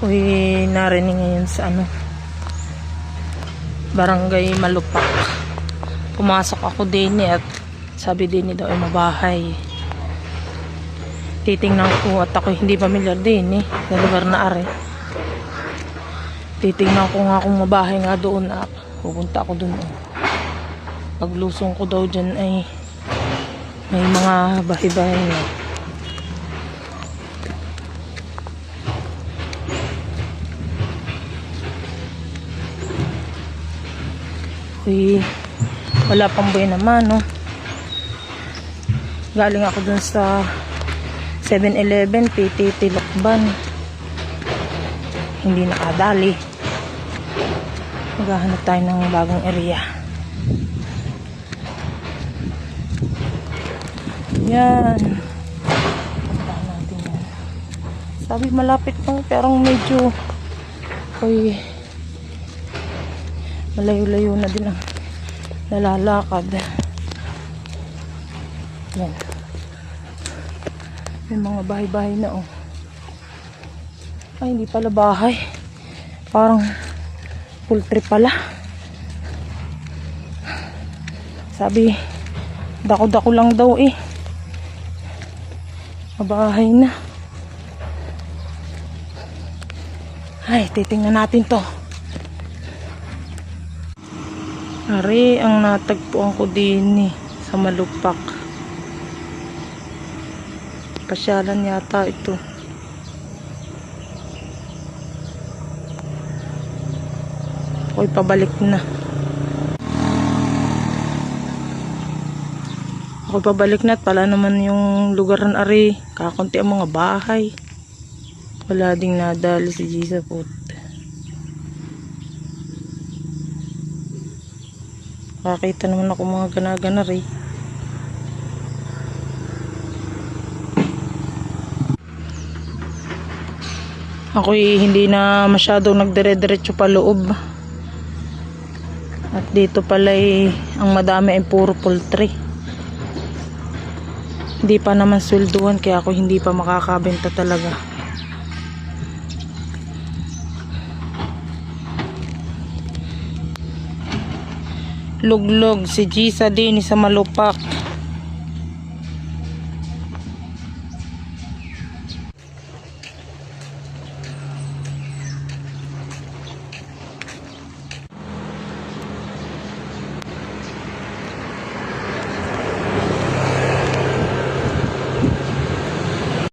Ako'y narinig ngayon sa Barangay Malupak. Pumasok ako din at sabi din daw ay mabahay. Titingnan ko at ako hindi pamilyar din sa lugar na are. Titingnan ko nga kung mabahay nga doon at pupunta ako doon. Paglusong ko daw dyan ay may mga bahay-bahay na. Uy, wala pang buhay naman, no? Galing ako dun sa 7-Eleven, PTT Lokban. Hindi nakadali. Maghahanap tayo ng bagong area. Yan. Puntahan natin yan. Sabi malapit lang, pero medyo malayo-layo na din ang nalalakad. Yan. May mga bahay-bahay na Ay, hindi pala bahay. Parang poultry pala. Sabi, dako-dako lang daw Mabahay na. Ay, titingnan natin to. Ari, ang natagpuan ko din sa Malupak. Pasyalan yata ito. Ako'y pabalik na. Ako'y pabalik na at pala naman yung lugar ng ari. Kakunti ang mga bahay. Wala ding nadali si Jesus po. Nakakita naman ako mga gana-gana rin. Ako'y hindi na masyadong nagdire-diretso pa loob. At dito pala ang madami ay puro poultry. Hindi pa naman swelduhan kaya ako hindi pa makakabenta talaga. Luglog si Gisa din sa Malupak.